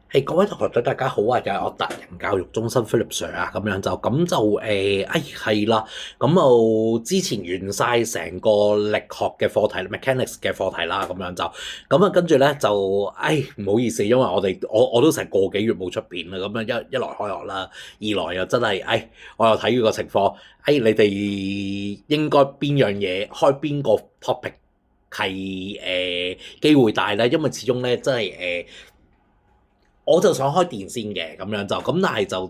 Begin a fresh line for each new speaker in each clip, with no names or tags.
係各位同學仔，大家好啊！又係我達人教育中心 Philip Sir 啊，係啦，之前完晒成個力學嘅課題 mechanics 嘅課題啦，跟住咧就唔好意思，因為我都成個幾月冇出片啦，咁樣一來開學啦，二來又真係我又睇住個情況，你哋應該邊樣嘢開邊個 topic 係機會大咧？因為始終咧真係我就想開電先嘅，咁但係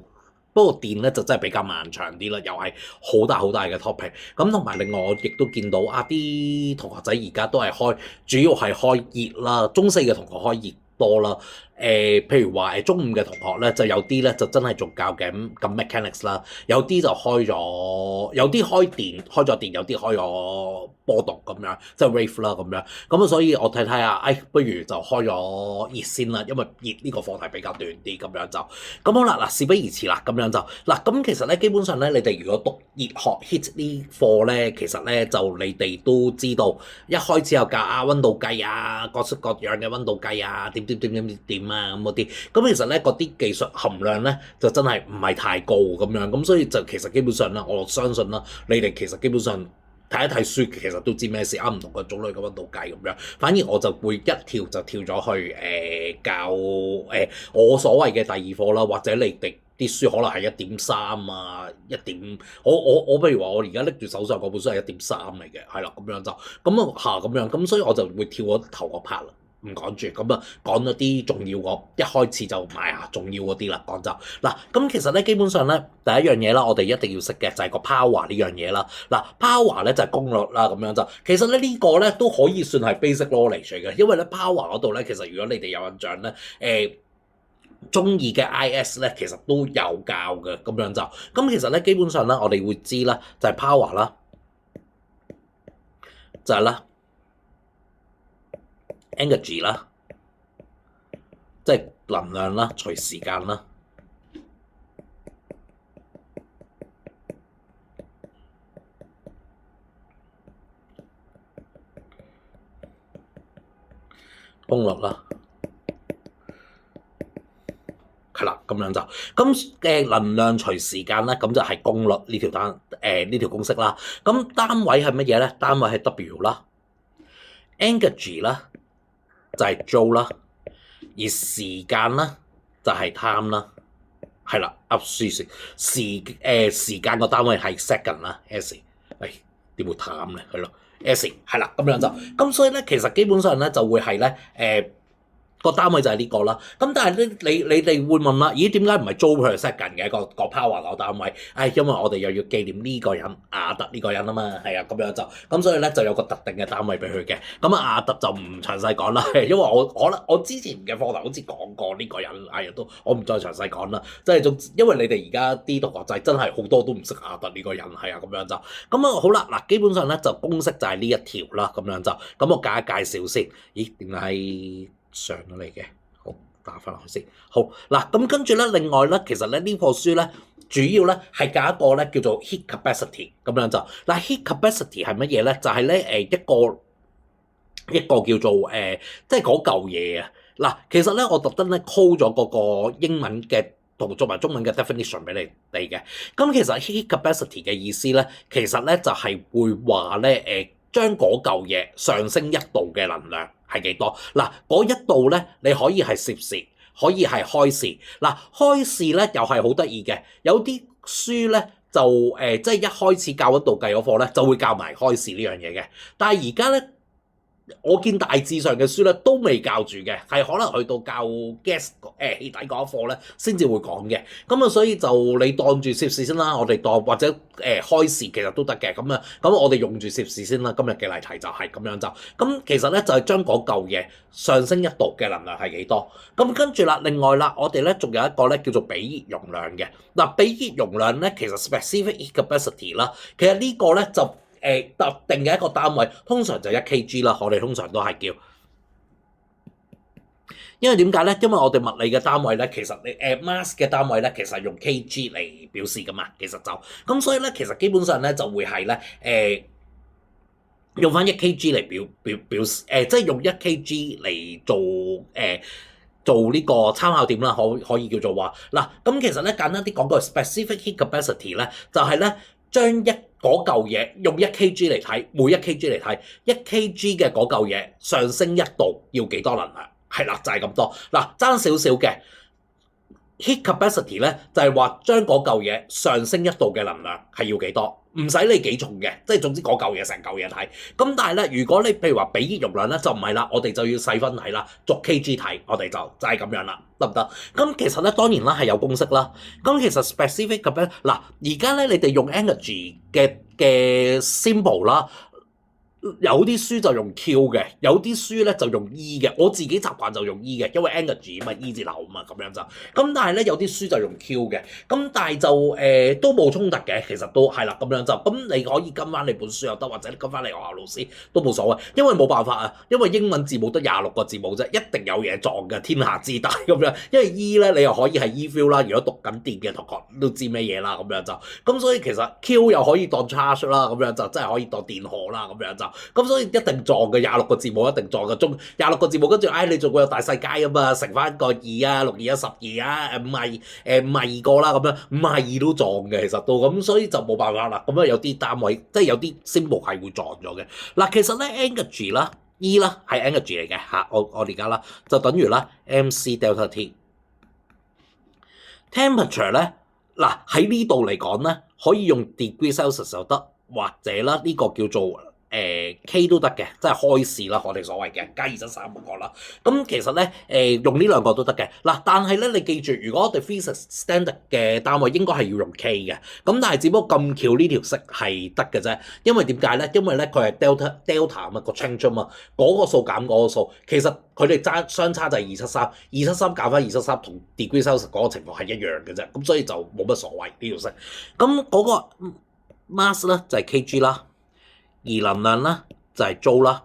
不過電咧就真係比較漫長啲啦，又係好大好大嘅 topic。咁同埋另外我亦都見到啲同學仔而家都係主要係開熱啦，中四嘅同學開熱多啦。譬如話中五嘅同學咧，就有啲咧就真係仲教緊咁 mechanics 啦，有啲就開咗，有啲開咗電，有啲開咗波動咁樣，即係 wave 啦咁樣。咁所以我睇下，不如就開咗熱先啦，因為熱呢個課題比較短啲，咁好啦。嗱，事不宜遲啦，咁其實咧，基本上咧，你哋如果讀熱學 hit 呢課咧，其實咧就你哋都知道，一開始有教溫度計啊，各式各樣嘅溫度計啊，點啊咁嗰啲，咁其實咧嗰啲技術含量咧就真係唔係太高咁所以就其實基本上啦，我相信啦，你哋其實基本上睇一睇書，其實都知咩事，唔同嘅種類嘅溫度計咁樣。反而我就會一跳就跳咗去教我所謂嘅第二課啦，或者你哋啲書可能係1.3啊，我譬如話我而家拎住手上嗰本書係1.3嚟嘅，係啦咁所以我就會跳咗頭個 part 啦。唔講住，講咗啲重要一開始就買重要嗰啲啦，嗱，咁其實咧基本上咧第一樣嘢啦，我哋一定要識嘅就係個 power 呢樣嘢啦。嗱，power 咧就係功率啦，其實咧呢個咧都可以算係 basic knowledge 嚟嘅，因為咧 power 嗰度咧其實如果你哋有印象咧，中二嘅 IS 咧其實都有教嘅，咁其實咧基本上咧我哋會知啦，就係 power 啦，就係啦。energy 啦，即係能量啦，除時間啦，功率啦，係啦，能量除時間咧，咁就係功率呢條公式啦。咁單位係乜嘢咧？單位係 W 啦，energy 啦。就係 Joule 啦，而時間啦就係 time 啦，係啦，時間個單位係 second 啦 ，s， 點會 time 咧？係咯 ，s 係啦，咁所以咧，其實基本上咧就會係咧個單位就係呢個啦，咁但係咧，你哋會問啦，咦點解唔係 Joule per second 嘅個 power 個單位？因為我哋又要紀念呢個人亞特呢個人啊嘛，係啊，咁所以咧就有個特定嘅單位俾佢嘅。咁亞特就唔詳細講啦，因為我之前嘅課堂好似講過呢個人，我唔再詳細講啦。即係因為你哋而家啲同學仔真係好多都唔識亞特呢個人，係啊，咁好啦，嗱，基本上咧就公式就係呢一條啦，咁我介紹先。咦，點解上咗嚟嘅？好，打翻落去先。好嗱，咁跟住咧，另外咧，其實咧呢課書咧，主要咧係教一個咧叫做 heat capacity 嗱 heat capacity 係乜嘢咧？就係咧一個叫做即係嗰嚿嘢啊。嗱，其實咧我特登咧 call 咗嗰個英文嘅同做埋中文嘅 definition 俾你哋嘅。咁其實 heat capacity 嘅意思咧，其實咧就係會話咧將嗰嚿嘢上升1度嘅能量係幾多？嗱，嗰1度咧，你可以係攝氏，可以係開氏。嗱，開氏咧又係好得意嘅，有啲書咧就即係一開始教1度計嗰課咧，就會教埋開氏呢樣嘢嘅。但係而家咧，我見大致上嘅書咧都未教住嘅，係可能去到教 gas 氣體嗰一課咧先至會講嘅。咁所以就你當住攝氏先啦，我哋當或者開氏其實都得嘅。咁我哋用住攝氏先啦。今日嘅例題就係咁其實咧就係將嗰嚿嘢上升1度嘅能量係幾多？咁跟住啦，另外啦，我哋咧仲有一個咧叫做比熱容量嘅。嗱，比熱容量咧其實 specific heat capacity 啦，其實呢個咧就特定嘅一個單位，通常就1kg 啦，我哋通常都係叫。因為點解咧？因為我哋物理嘅單位咧，其實你mass 嘅單位咧，其實係用 kg 嚟表示噶嘛，其實就咁，所以咧，其實基本上咧就會係咧用翻1kg 嚟表示，即係用1kg 嚟做做呢個參考點啦，可以叫做話嗱。咁其實咧簡單啲講個 specific heat capacity 咧，就係咧將嗰嚿嘢用1kg 嚟睇，每1kg 嚟睇1kg 嘅嗰嚿嘢上升1度要幾多能量？係啦，就係咁多。嗱，爭少少嘅 heat capacity 咧，就係話將嗰嚿嘢上升1度嘅能量係要幾多？唔使你幾重嘅，即係總之嗰嚿嘢成嚿嘢睇。咁但係咧，如果你譬如話俾熱容量咧，就唔係啦，我哋就要細分睇啦，逐 kg 睇，我哋就係咁樣啦，得唔得？咁其實咧當然啦係有公式啦。咁其實 specific 咁樣嗱，而家咧你哋用 energy 嘅 symbol 啦。有啲書就用 Q 嘅，有啲書咧就用 E 嘅。我自己習慣就用 E 嘅，因為 energy 嘛 E 字頭嘛咁樣就。咁但係咧有啲書就用 Q 嘅，咁但係就都冇衝突嘅，其實都係啦咁樣就。咁你可以跟翻你本書又得，或者跟翻你學校老師都冇所謂，因為冇辦法啊，因為英文字母得26個字母啫，一定有嘢撞嘅，天下之大咁樣。因為 E 咧你又可以係 E feel 啦，如果讀緊電嘅同學都知咩嘢啦咁樣就。咁所以其實 Q 又可以當 charge 啦，咁樣就真係可以當電荷啦咁樣就。咁所以一定撞嘅26個字母一定撞嘅，中26個字母跟住，你仲會有大細階啊嘛，乘翻個2啊，6 2 1 12啊，52個啦咁樣，52都撞嘅其實都咁，所以就冇辦法啦。咁有啲單位即係有啲 symbol 係會撞咗嘅。嗱，其實咧 energy 啦 E 啦係 energy 嚟嘅嚇，我而家啦就等於啦 MC delta T temperature 咧嗱喺呢度嚟講咧可以用 degree Celsius 就得，或者啦呢個叫做K 都得嘅，即係開市啦，我哋所謂嘅加273嗰個啦。咁其實咧用呢兩個都得嘅。嗱，但係咧你記住，如果我哋 physics standard 嘅單位應該係要用 K 嘅。咁但係只不過咁巧呢條式係得嘅啫。因為點解咧？因為咧佢係 delta 啊嘛，個 change 啊嘛，嗰個數減嗰個數，其實佢哋相差就係273減翻273同 degree Celsius 嗰個情況係一樣嘅啫。咁所以就冇乜所謂呢條式。咁嗰個 mass 咧就係 kg 啦。而能量咧就係 Joule啦，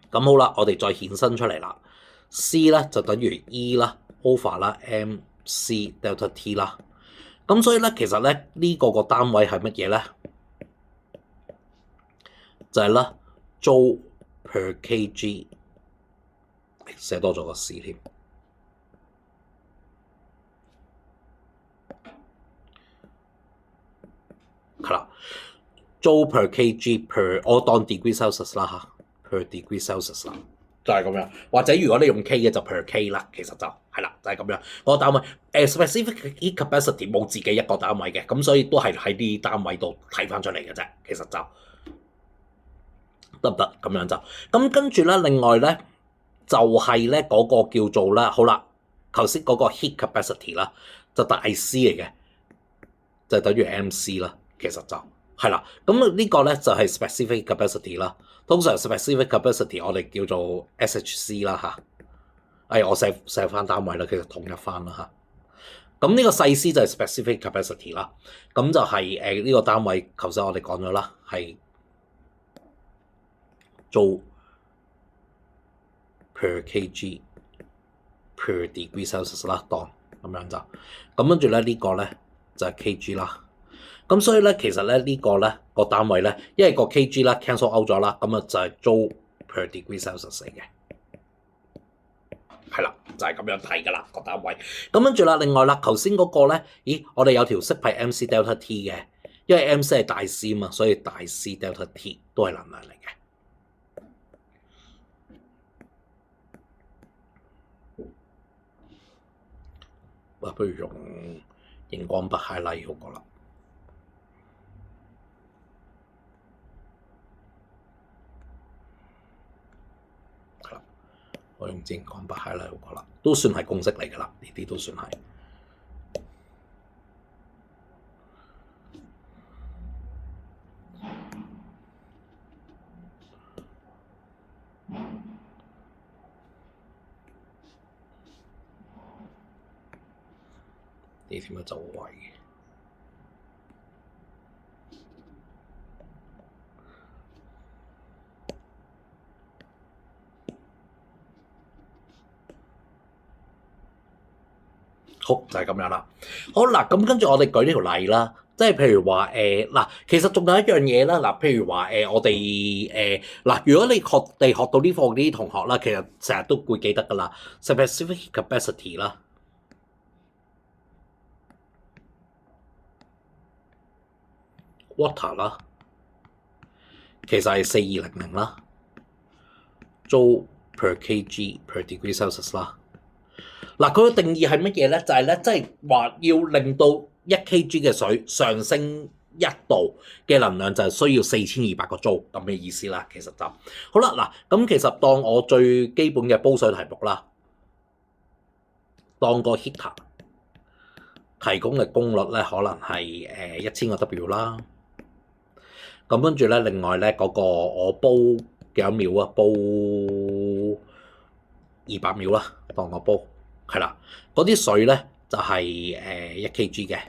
咁好啦，我哋再衍生出嚟啦 ，C 咧就等於 E 啦 over 啦 MC delta T 啦，咁所以咧其實咧呢個單位係乜嘢咧？就係啦 Joule per kg， 寫多咗個 C 添，係啦。Joule per kg per 我當 degree Celsius 啦嚇 ，per degree Celsius 啦，就係咁樣。或者如果你用 K 嘅就 per K 啦，其實就係啦，就係咁樣。個單位specific heat capacity 冇自己一個單位嘅，咁所以都係喺啲單位度睇翻出嚟嘅啫。其實就得唔得咁樣就咁跟住咧，另外咧就係咧嗰個叫做啦，好啦，頭先嗰個 heat capacity 啦，就大 C 嚟嘅，就等於 MC 啦，其實就。係啦，咁呢個咧就係 specific capacity 啦。通常 specific capacity 我哋叫做 SHC 啦嚇。我寫翻單位啦，其實統一翻啦嚇。咁呢個細 C 就係 specific capacity 啦。咁就係呢個單位，頭先我哋講咗啦，係做 per kg per degree Celsius 啦，當咁樣就。咁跟住咧呢個咧就係 kg 啦。咁所以咧，其實咧呢個咧個單位咧，因為個 kg 啦 cancel out 咗啦，咁啊就係 Joule per degree Celsius 嚟嘅，係啦，就係咁樣睇噶啦個單位。咁跟住啦，另外啦，頭先嗰個咧，咦，我哋有條式係 MC delta T 嘅，因為 MC 係大 C 嘛，所以大 C delta T 都係能量嚟嘅。不如用熒光筆 highlight 好過啦。我用熒光筆 highlight 好過啦，都算係公式嚟㗎啦，呢啲都算係。呢條咪就位。好，就係咁樣啦。好嗱，咁跟住我哋舉呢條例啦，即係譬如話嗱，其實仲有一樣嘢啦，嗱，譬如話我哋嗱，如果你學到呢課嗰啲同學啦，其實成日都會記得噶啦 ，specific capacity 啦，water 啦，其實係4200啦，Joule per kg per degree Celsius 啦。嗱，佢嘅定義係乜嘢咧？就係咧，即係話要令到1kg 嘅水上升1度嘅能量，就係需要4200個 Joule咁嘅意思啦。其實就好啦。嗱，咁其實當我最基本嘅煲水題目啦，當個 heater 提供嘅功率咧，可能係1000個 W 啦。咁跟住咧，另外咧嗰個我煲幾多秒啊？煲200秒啦，當我煲。係啦，嗰啲水咧就係1kg 嘅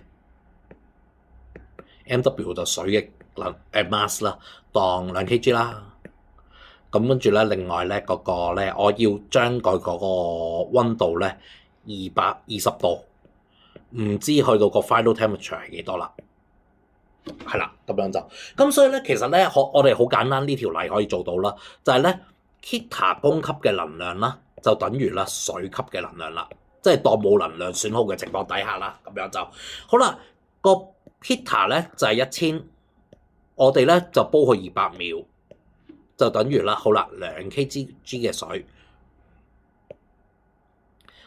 ，MW 就水嘅mass 啦，當2kg 啦。咁跟住咧，另外咧嗰個咧，我要將佢嗰個溫度咧220度，唔知去到個 final temperature 係幾多啦。係啦，咁樣就咁，所以咧其實咧，我哋好簡單呢條例可以做到啦，就係咧 heater 供給嘅能量啦。就等於啦水級嘅能量啦，即係當冇能量損耗嘅情況底下啦，咁樣就好啦。個 heater 咧就係1000，我哋咧就煲佢200秒，就等於啦，好啦2kg 嘅水，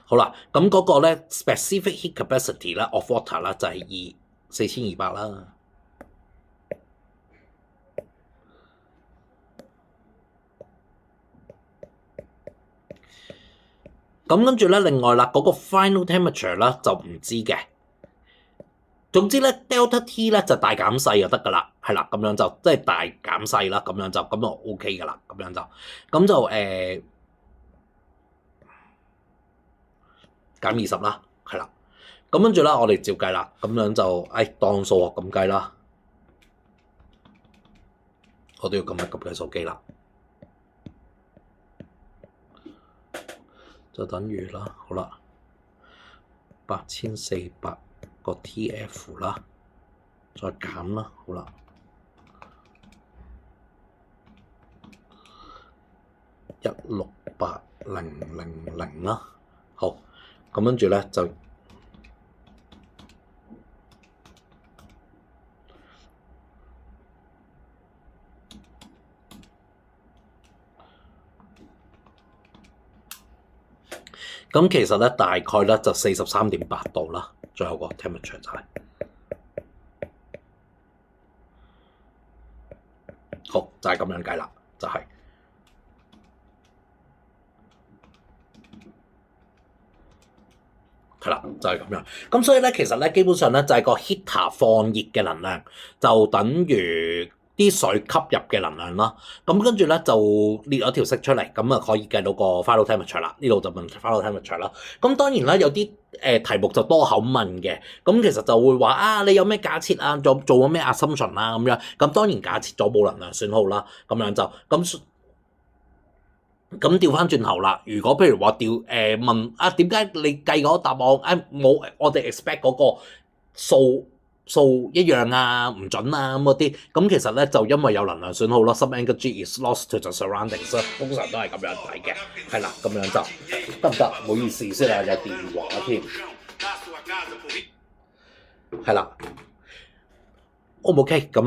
好啦，咁嗰個咧 specific heat capacity 啦 of water 啦就係4200啦。咁跟住咧，另外啦，嗰個 final temperature 啦就唔知嘅。總之咧，delta T 咧就大減細就得噶啦，係啦，咁樣就即係大減細啦，咁樣就咁就 OK 噶啦，咁樣就減20啦，係啦。咁跟住啦，我哋照計啦，咁樣就當數學咁計啦。我都要撳一撳計數機啦。就等於啦，好啦，8400個 TF 啦，再減啦，好啦，168,000啦，好，咁跟住咧就咁其實咧大概咧就43.8度啦，最後個 temperature 就係好，就係咁樣計啦，就係啦，就係咁樣。咁所以咧，其實咧基本上咧就係個 heater 放熱嘅能量，就等於啲水吸入嘅能量啦，咁跟住咧就列咗條式出嚟，咁啊可以計到個 final temperature 啦。呢度就問 final temperature 啦。咁當然啦，有啲題目就多口問嘅，咁其實就會話你有咩假設啊，做咗咩 assumption 啦咁樣。咁當然假設咗冇能量損耗啦，咁樣就咁調翻轉頭啦。如果譬如話問點解你計嗰個答案冇我哋 expect 嗰個數一樣啊，唔準啊咁嗰啲，咁其實咧就因為有能量損耗咯。Some energy is lost to the surroundings，通常都係咁樣睇嘅，係啦，咁樣就得唔得？唔好意思先啊，有電話添，係啦，O 唔 OK？咁。